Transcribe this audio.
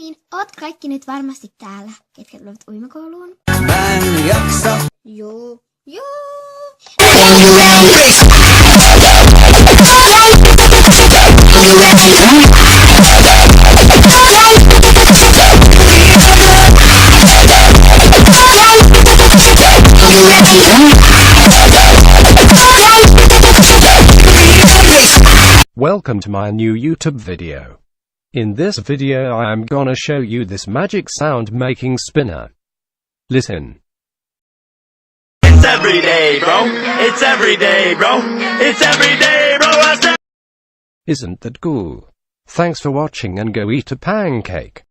Niin, oot kaikki nyt varmasti täällä, ketkä tulevat uimakouluun? Mä en jaksa. Joo. Welcome to my new YouTube video. In this video I am gonna show you this magic sound making spinner. Listen. It's every day, bro. It's every day, bro. It's every day, bro. Isn't that cool? Thanks for watching and go eat a pancake.